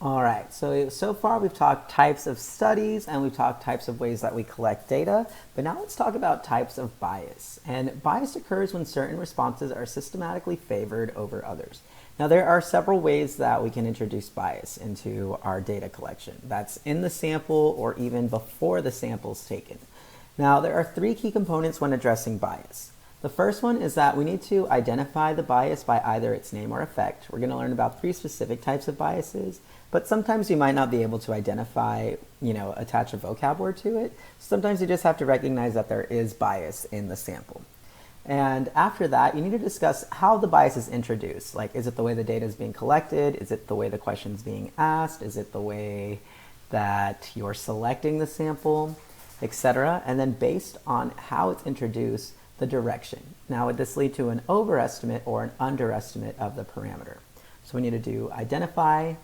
All right, so far we've talked types of studies and we've talked types of ways that we collect data, but now let's talk about types of bias. And bias occurs when certain responses are systematically favored over others. Now there are several ways that we can introduce bias into our data collection. That's in the sample or even before the sample is taken. Now there are three key components when addressing bias. The first one is that we need to identify the bias by either its name or effect. We're going to learn about three specific types of biases, but sometimes you might not be able to identify, attach a vocab word to it. Sometimes you just have to recognize that there is bias in the sample. And after that, you need to discuss how the bias is introduced. Like, is it the way the data is being collected? Is it the way the question is being asked? Is it the way that you're selecting the sample, etc.? And then based on how it's introduced, the direction. Now, would this lead to an overestimate or an underestimate of the parameter? So we need to do identify,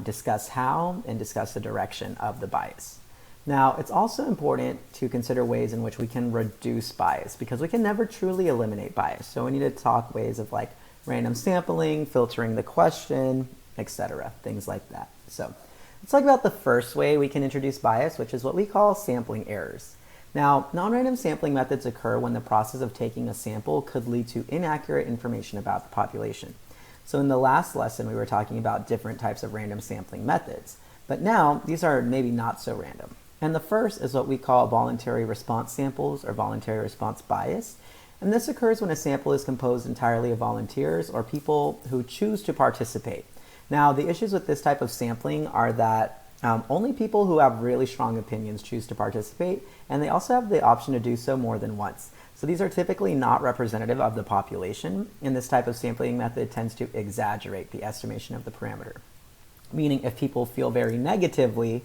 discuss how, and discuss the direction of the bias. Now, it's also important to consider ways in which we can reduce bias because we can never truly eliminate bias. So we need to talk ways of like random sampling, filtering the question, etc., things like that. So let's talk about the first way we can introduce bias, which is what we call sampling errors. Now, non-random sampling methods occur when the process of taking a sample could lead to inaccurate information about the population. So in the last lesson, we were talking about different types of random sampling methods, but now these are maybe not so random. And the first is what we call voluntary response samples or voluntary response bias. And this occurs when a sample is composed entirely of volunteers or people who choose to participate. Now, the issues with this type of sampling are that only people who have really strong opinions choose to participate, and they also have the option to do so more than once. So these are typically not representative of the population, and this type of sampling method tends to exaggerate the estimation of the parameter. Meaning if people feel very negatively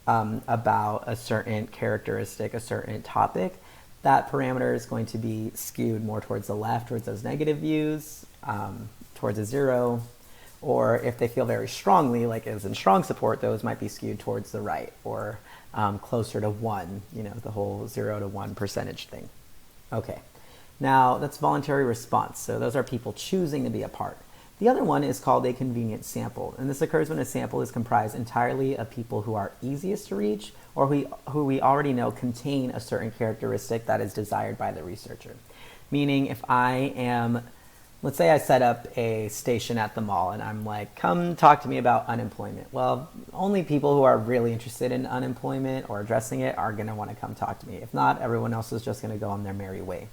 about a certain characteristic, a certain topic, that parameter is going to be skewed more towards the left, towards those negative views, towards a 0. Or if they feel very strongly, like as in strong support, those might be skewed towards the right or closer to 1, the whole 0 to 1 percentage thing. Okay, now that's voluntary response. So those are people choosing to be a part. The other one is called a convenient sample, and this occurs when a sample is comprised entirely of people who are easiest to reach or who we already know contain a certain characteristic that is desired by the researcher. Meaning if let's say I set up a station at the mall and I'm like, come talk to me about unemployment. Well, only people who are really interested in unemployment or addressing it are going to want to come talk to me. If not, everyone else is just going to go on their merry way.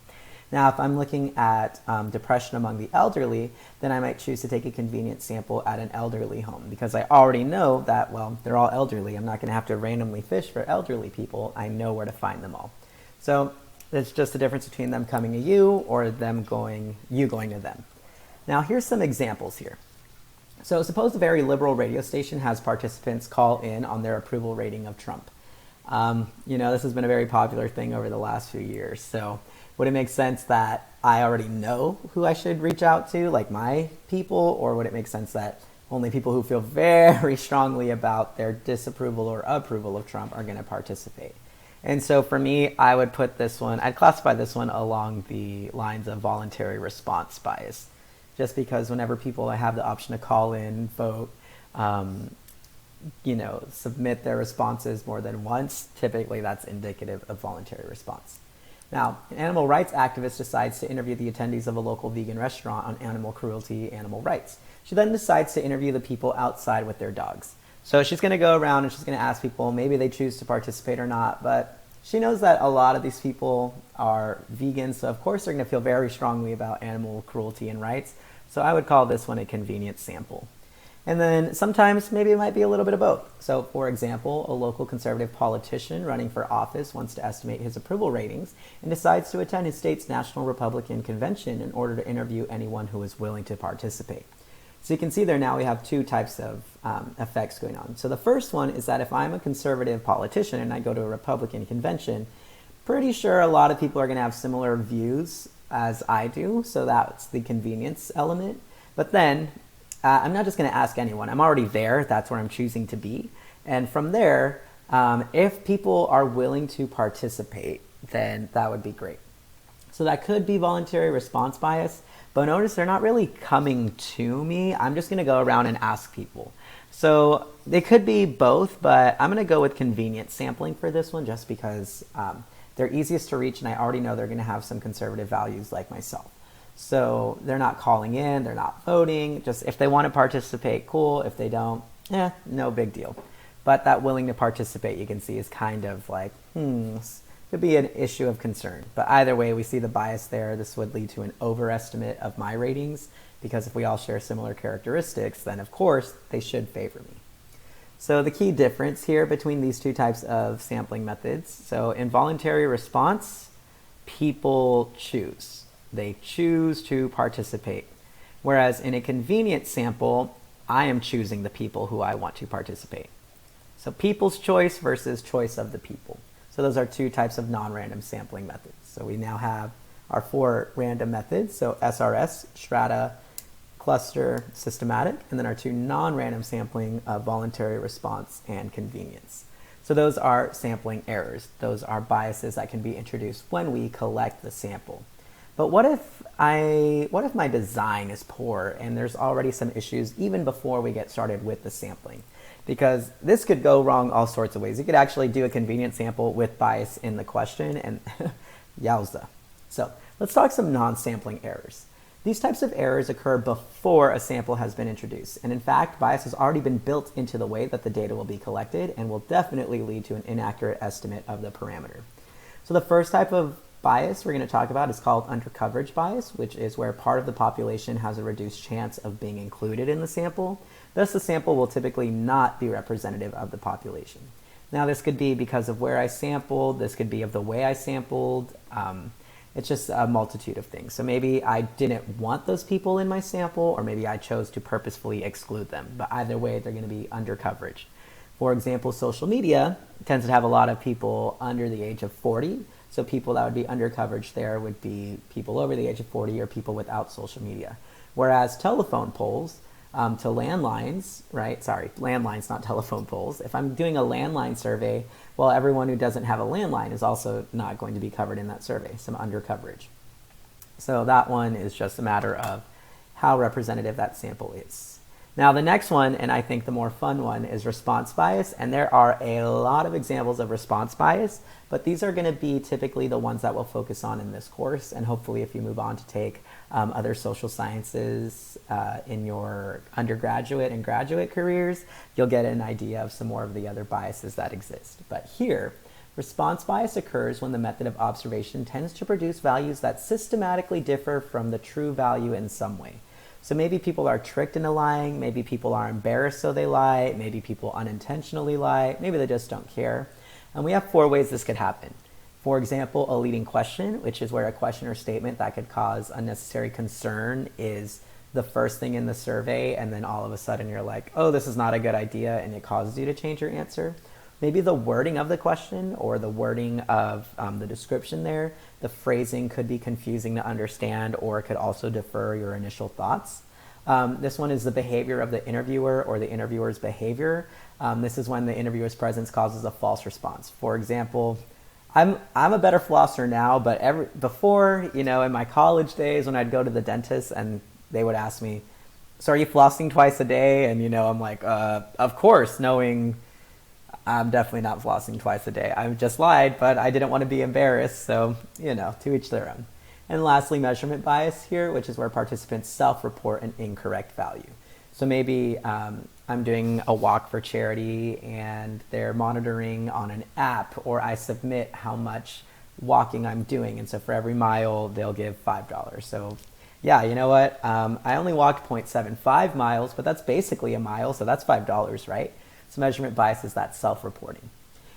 Now, if I'm looking at depression among the elderly, then I might choose to take a convenient sample at an elderly home because I already know that, well, they're all elderly. I'm not going to have to randomly fish for elderly people. I know where to find them all. So it's just the difference between them coming to you or you going to them. Now, here's some examples here. So suppose a very liberal radio station has participants call in on their approval rating of Trump. This has been a very popular thing over the last few years. So would it make sense that I already know who I should reach out to, like my people, or would it make sense that only people who feel very strongly about their disapproval or approval of Trump are going to participate? And so for me, I'd classify this one along the lines of voluntary response bias, just because whenever people have the option to call in, vote, submit their responses more than once, typically that's indicative of voluntary response. Now, an animal rights activist decides to interview the attendees of a local vegan restaurant on animal cruelty, animal rights. She then decides to interview the people outside with their dogs. So she's going to go around and she's going to ask people, maybe they choose to participate or not, but she knows that a lot of these people are vegans, so of course they're going to feel very strongly about animal cruelty and rights. So I would call this one a convenient sample. And then sometimes maybe it might be a little bit of both. So for example, a local conservative politician running for office wants to estimate his approval ratings and decides to attend his state's National Republican Convention in order to interview anyone who is willing to participate. So you can see there now we have two types of effects going on. So the first one is that if I'm a conservative politician and I go to a Republican convention, pretty sure a lot of people are going to have similar views as I do, so that's the convenience element. But then I'm not just going to ask anyone. I'm already there. That's where I'm choosing to be. And from there, if people are willing to participate, then that would be great. So that could be voluntary response bias. But notice they're not really coming to me. I'm just going to go around and ask people. So they could be both, but I'm going to go with convenience sampling for this one just because they're easiest to reach and I already know they're going to have some conservative values like myself. So they're not calling in, they're not voting. Just if they want to participate, cool. If they don't, no big deal. But that willing to participate, you can see, is kind of like, this could be an issue of concern. But either way, we see the bias there. This would lead to an overestimate of my ratings because if we all share similar characteristics, then of course they should favor me. So the key difference here between these two types of sampling methods. So in voluntary response, people choose. They choose to participate. Whereas in a convenience sample, I am choosing the people who I want to participate. So people's choice versus choice of the people. So those are two types of non-random sampling methods. So we now have our 4 random methods. So SRS, strata, cluster, systematic, and then our 2 non-random sampling of voluntary response and convenience. So those are sampling errors. Those are biases that can be introduced when we collect the sample. But what if my design is poor and there's already some issues even before we get started with the sampling? Because this could go wrong all sorts of ways. You could actually do a convenient sample with bias in the question and yowza. So let's talk some non-sampling errors. These types of errors occur before a sample has been introduced. And in fact, bias has already been built into the way that the data will be collected and will definitely lead to an inaccurate estimate of the parameter. So the first type of bias we're going to talk about is called undercoverage bias, which is where part of the population has a reduced chance of being included in the sample. Thus, the sample will typically not be representative of the population. Now, this could be because of where I sampled. This could be of the way I sampled. It's just a multitude of things. So maybe I didn't want those people in my sample, or maybe I chose to purposefully exclude them. But either way, they're going to be undercoverage. For example, social media tends to have a lot of people under the age of 40. So people that would be undercoverage there would be people over the age of 40 or people without social media. Whereas telephone poles to landlines, right? Sorry, landlines, not telephone poles. If I'm doing a landline survey, well, everyone who doesn't have a landline is also not going to be covered in that survey, some undercoverage. So that one is just a matter of how representative that sample is. Now the next one, and I think the more fun one, is response bias. And there are a lot of examples of response bias, but these are going to be typically the ones that we'll focus on in this course. And hopefully if you move on to take other social sciences in your undergraduate and graduate careers, you'll get an idea of some more of the other biases that exist. But here, response bias occurs when the method of observation tends to produce values that systematically differ from the true value in some way. So maybe people are tricked into lying, maybe people are embarrassed so they lie, maybe people unintentionally lie, maybe they just don't care. And we have 4 ways this could happen. For example, a leading question, which is where a question or statement that could cause unnecessary concern is the first thing in the survey, and then all of a sudden you're like, oh, this is not a good idea, and it causes you to change your answer. Maybe the wording of the question or the wording of the description there, the phrasing could be confusing to understand, or it could also defer your initial thoughts. This one is the behavior of the interviewer or the interviewer's behavior. This is when the interviewer's presence causes a false response. For example, I'm a better flosser now, but before, in my college days when I'd go to the dentist and they would ask me, so are you flossing twice a day? And, I'm like, of course, knowing I'm definitely not flossing twice a day. I just lied, but I didn't want to be embarrassed. So, to each their own. And lastly, measurement bias here, which is where participants self-report an incorrect value. So maybe I'm doing a walk for charity and they're monitoring on an app, or I submit how much walking I'm doing. And so for every mile, they'll give $5. So yeah, you know what? I only walked 0.75 miles, but that's basically a mile. So that's $5, right? So measurement bias is that self-reporting.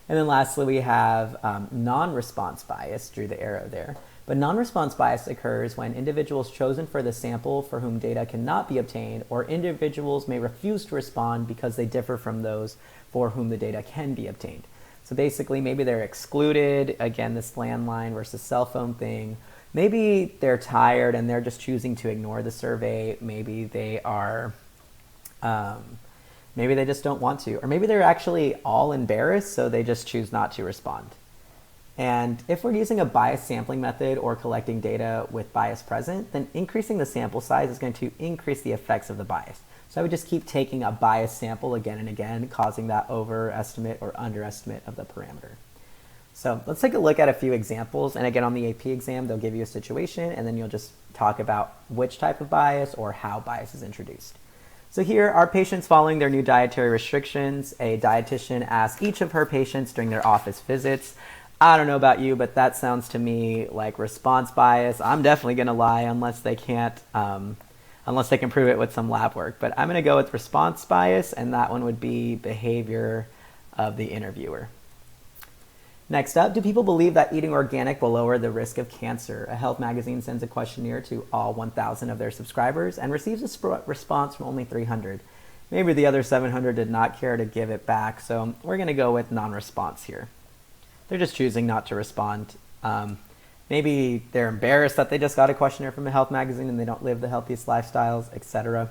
And then lastly, we have non-response bias, drew the arrow there. But non-response bias occurs when individuals chosen for the sample for whom data cannot be obtained, or individuals may refuse to respond because they differ from those for whom the data can be obtained. So basically, maybe they're excluded, again, this landline versus cell phone thing. Maybe they're tired and they're just choosing to ignore the survey. Maybe they are... maybe they just don't want to, or maybe they're actually all embarrassed, so they just choose not to respond. And if we're using a bias sampling method or collecting data with bias present, then increasing the sample size is going to increase the effects of the bias. So I would just keep taking a biased sample again and again, causing that overestimate or underestimate of the parameter. So let's take a look at a few examples. And again, on the AP exam, they'll give you a situation, and then you'll just talk about which type of bias or how bias is introduced. So here, are patients following their new dietary restrictions? A dietitian asked each of her patients during their office visits. I don't know about you, but that sounds to me like response bias. I'm definitely going to lie unless they can prove it with some lab work. But I'm going to go with response bias, and that one would be behavior of the interviewer. Next up, do people believe that eating organic will lower the risk of cancer? A health magazine sends a questionnaire to all 1,000 of their subscribers and receives a response from only 300. Maybe the other 700 did not care to give it back, so we're going to go with non-response here. They're just choosing not to respond. Maybe they're embarrassed that they just got a questionnaire from a health magazine and they don't live the healthiest lifestyles, etc.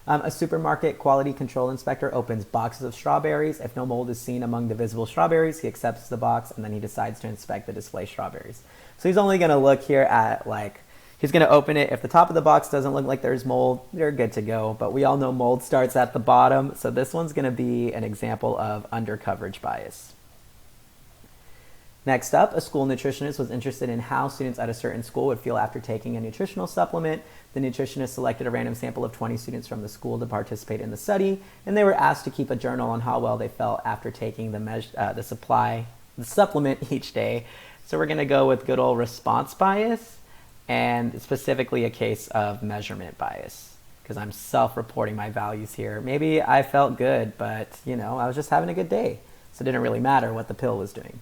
A supermarket quality control inspector opens boxes of strawberries. If no mold is seen among the visible strawberries, he accepts the box, and then he decides to inspect the display strawberries. So he's only going to look here at, he's going to open it. If the top of the box doesn't look like there's mold, they're good to go. But we all know mold starts at the bottom, so this one's going to be an example of undercoverage bias. Next up, a school nutritionist was interested in how students at a certain school would feel after taking a nutritional supplement. The nutritionist selected a random sample of 20 students from the school to participate in the study, and they were asked to keep a journal on how well they felt after taking the supplement each day. So we're going to go with good old response bias, and specifically a case of measurement bias, because I'm self-reporting my values here. Maybe I felt good, but I was just having a good day, so it didn't really matter what the pill was doing.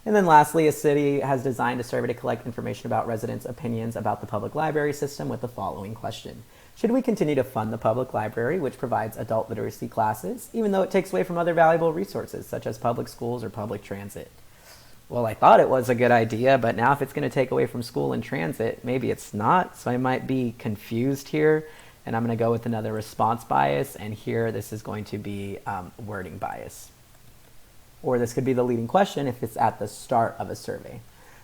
And then lastly, a city has designed a survey to collect information about residents' opinions about the public library system with the following question. Should we continue to fund the public library, which provides adult literacy classes, even though it takes away from other valuable resources, such as public schools or public transit? Well, I thought it was a good idea, but now if it's going to take away from school and transit, maybe it's not. So I might be confused here, and I'm going to go with another response bias, and here this is going to be wording bias. Or this could be the leading question if it's at the start of a survey.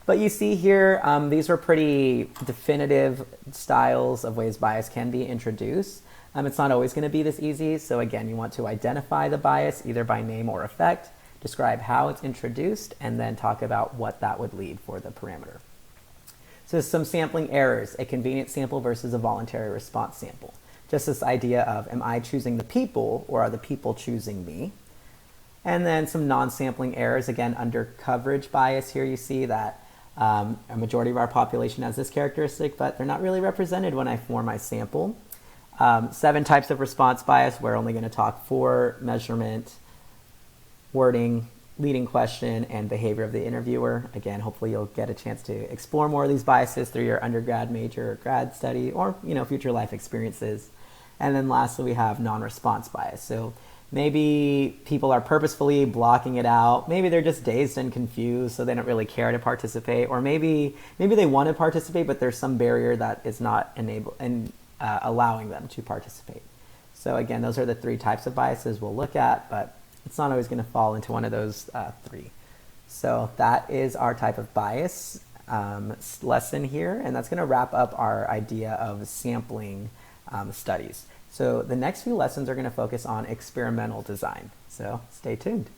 But you see here, these were pretty definitive styles of ways bias can be introduced. It's not always going to be this easy. So again, you want to identify the bias either by name or effect, describe how it's introduced, and then talk about what that would lead for the parameter. So some sampling errors, a convenient sample versus a voluntary response sample. Just this idea of, am I choosing the people or are the people choosing me? And then some non-sampling errors, again, under coverage bias. Here you see that a majority of our population has this characteristic, but they're not really represented when I form my sample. 7 types of response bias. We're only going to talk for measurement, wording, leading question, and behavior of the interviewer. Again, hopefully you'll get a chance to explore more of these biases through your undergrad, major, or grad study, or future life experiences. And then lastly, we have non-response bias. So maybe people are purposefully blocking it out. Maybe they're just dazed and confused, so they don't really care to participate. Or maybe they want to participate, but there's some barrier that is not allowing them to participate. So again, those are the 3 types of biases we'll look at, but it's not always going to fall into one of those 3. So that is our type of bias lesson here, and that's going to wrap up our idea of sampling studies. So the next few lessons are going to focus on experimental design. So stay tuned.